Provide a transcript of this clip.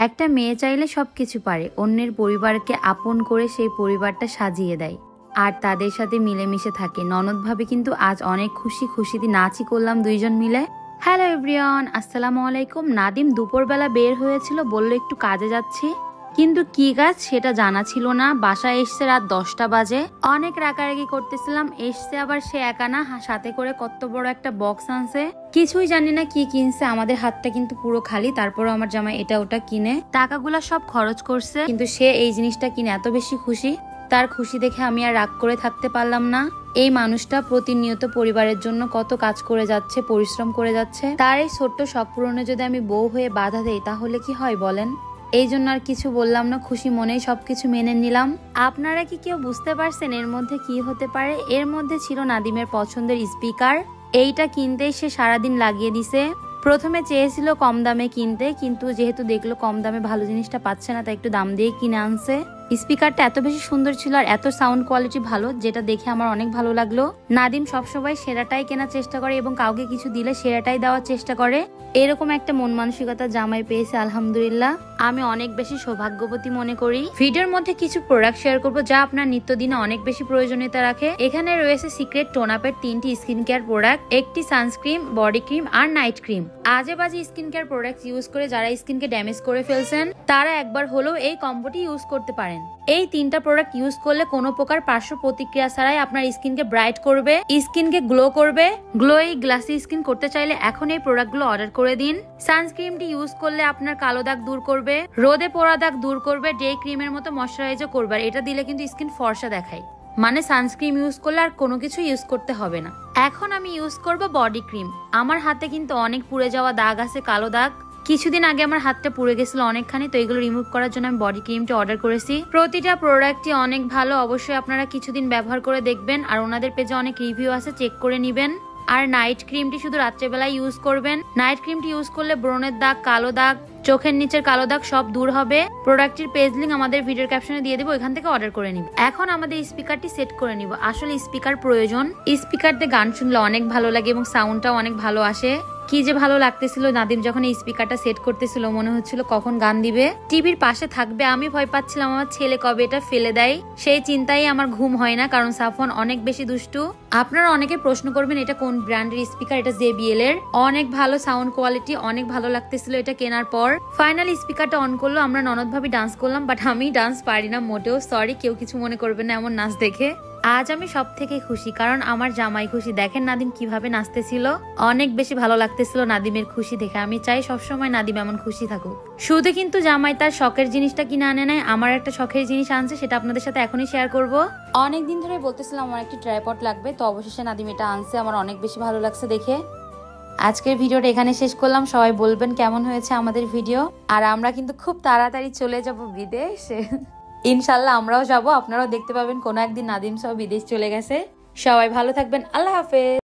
একটা মেয়ে চাইলে সবকিছু পারে, অন্যের পরিবারকে আপন করে সেই পরিবারটা সাজিয়ে দেয় আর তাদের সাথে মিলেমিশে থাকে। ননদ ভাবে কিন্তু আজ অনেক খুশিতে নাচই করলাম দুইজন মিলে। হ্যালো এভরিওয়ান, আসসালামু আলাইকুম। নাদিম দুপুরবেলা বের হয়েছিল, বললো একটু কাজে যাচ্ছি, কিন্তু কি কাজ সেটা জানা ছিল না। বাসায় এসছে রাত 10টা বাজে। অনেক রাগারাগি করতেছিলাম, এসছে আবার সে একা না, সাথে করে কত বড় একটা বক্স আনছে। কিছুই জানি না কি কিনছে, আমাদের হাতটা কিন্তু পুরো খালি। তারপরে আমার জামাই এটা ওটা কিনে টাকাগুলা সব খরচ করছে, কিন্তু সে এই জিনিসটা কিনে এত বেশি খুশি। তার খুশি দেখে আমি আর রাগ করে থাকতে পারলাম না। এই মানুষটা প্রতিনিয়ত পরিবারের জন্য কত কাজ করে যাচ্ছে, পরিশ্রম করে যাচ্ছে। তার এই ছোট্ট শখ পূরণে যদি আমি বউ হয়ে বাধা দেই তাহলে কি হয় বলেন? এই জন্য আর কিছু বললাম না, খুশি মনেই সবকিছু মেনে নিলাম। আপনারা কি কেউ বুঝতে পারছেন এর মধ্যে কি হতে পারে? এর মধ্যে ছিল নাদিমের পছন্দের স্পিকার। এইটা কিনতেই সে সারাদিন লাগিয়ে দিছে। প্রথমে চেয়েছিল কম দামে কিনতে, কিন্তু যেহেতু দেখলো কম দামে ভালো জিনিসটা পাচ্ছে না, তাই একটু দাম দিয়ে কিনে আনছে। স্পিকারটা এত বেশি সুন্দর ছিল আর এত সাউন্ড কোয়ালিটি ভালো, যেটা দেখে আমার অনেক ভালো লাগলো। নাদিম সবসময় সেরাটাই কেনার চেষ্টা করে এবং কাউকে কিছু দিলে সেরাটাই দেওয়ার চেষ্টা করে। এরকম একটা মন মানসিকতা জামাই পেয়েছে, আলহামদুলিল্লাহ। আমি অনেক বেশি সৌভাগ্যবতী মনে করি। ভিডিওর মধ্যে কিছু প্রোডাক্ট শেয়ার করবো যা আপনার নিত্যদিনে অনেক বেশি প্রয়োজনীয়তা রাখে। এখানে রয়েছে সিক্রেট টোনাপের 3টি স্কিন কেয়ার প্রোডাক্ট, একটি সানস্ক্রিন, বডি ক্রিম আর নাইট ক্রিম। আজে বাজে স্কিন কেয়ার প্রোডাক্ট ইউজ করে যারা স্কিনকে ড্যামেজ করে ফেলছেন তারা একবার হলেও এই কম্বোটি ইউজ করতে পারেন। এই 3টা প্রোডাক্ট ইউজ করলে কোনো প্রকার পার্শ্ব প্রতিক্রিয়া ছাড়াই আপনার স্কিনকে ব্রাইট করবে, স্কিনকে গ্লো করবে। গ্লোই গ্লাসি স্কিন করতে চাইলে এখন এই প্রোডাক্টগুলো অর্ডার করে দিন। সানস্ক্রিনটি ইউজ করলে আপনার কালো দাগ দূর করবে, রোদে পোড়া দাগ দূর করবে, ডে ক্রিমের মতো ময়শ্চারাইজার করবে। এটা দিলে কিন্তু স্কিন ফর্সা দেখায়, মানে সানস্ক্রিন ইউজ করলে আর কোনো কিছু ইউজ করতে হবে না। এখন আমি ইউজ করব বডি ক্রিম। আমার হাতে কিন্তু অনেক পুড়ে যাওয়া দাগ আছে, কালো দাগ। কিছুদিন আগে আমার হাতটা পুড়ে গেছিল অনেকখানি, তো এগুলো রিমুভ করার জন্য আমি বডি ক্রিমটা অর্ডার করেছি। প্রতিটা প্রোডাক্টই অনেক ভালো, অবশ্যই আপনারা কিছুদিন ব্যবহার করে দেখবেন। আর ওনাদের পেজে অনেক রিভিউ আছে, চেক করে নিবেন। আর নাইট ক্রিমটি শুধু রাত্রেবেলায় ইউজ করবেন। নাইট ক্রিমটি ইউজ করলে ব্রণের দাগ, কালো দাগ, চোখের নিচের কালো দাগ সব দূর হবে। প্রোডাক্টের পেজ লিংক আমাদের ভিডিওর ক্যাপশনে দিয়ে দেবো, এখান থেকে অর্ডার করে নিব। এখন আমাদের স্পিকারটি সেট করে নিব। আসলে স্পিকার প্রয়োজন, স্পিকার দিয়ে গান শুনলে অনেক ভালো লাগে এবং সাউন্ডটাও অনেক ভালো আসে। কি যে ভালো লাগতেছিল নাদিম যখন এই স্পিকারটা সেট করতেছিল, মনে হচ্ছিল কখন গান দিবে। টিভির পাশে থাকবে, আমি ভয় পাচ্ছিলাম আমার ছেলে কবে এটা ফেলে দেয়, সেই চিন্তায় আমার ঘুম হয় না, কারণ সাফওয়ান অনেক বেশি দুষ্টু। আপনারা অনেকে প্রশ্ন করবেন এটা কোন ব্র্যান্ডের স্পিকার, এটা JBL এর। অনেক ভালো সাউন্ড কোয়ালিটি, অনেক ভালো লাগতেছিল এটা কেনার পর। ফাইনালি স্পিকারটা অন করলো, আমরা ননদ ভাবি ডান্স করলাম, বাট আমি ডান্স পারি না মোটেও, সরি, কেউ কিছু মনে করবেন না এমন নাচ দেখে। আজ আমি সব থেকে খুশি, কারণ আমার জামাই খুশি। দেখেন নাদিম কিভাবে নাচতেছিল, অনেক বেশি ভালো লাগতেছিল নাদিমের খুশি দেখে। আমি চাই সবসময় নাদিম এমন খুশি থাকুক। শুধু কিন্তু জামাই তার শখের জিনিসটা কিনে আনে নাই, আমার একটা শখের জিনিস আনছে, সেটা আপনাদের সাথে এখনই শেয়ার করব। অনেকদিন ধরে বলতেছিলাম আমার একটি ট্রাইপড লাগবে, তো অবশেষে নাদিম এটা আনছে, আমার অনেক বেশি ভালো লাগছে দেখে। আজকের ভিডিওটা এখানে শেষ করলাম। সবাই বলবেন কেমন হয়েছে আমাদের ভিডিও। আর আমরা কিন্তু খুব তাড়াতাড়ি চলে যাব বিদেশে, ইনশাল্লাহ আমরাও যাব, আপনারাও দেখতে পাবেন কোনো একদিন নাদিম সহ বিদেশ চলে গেছে। সবাই ভালো থাকবেন, আল্লাহ হাফেজ।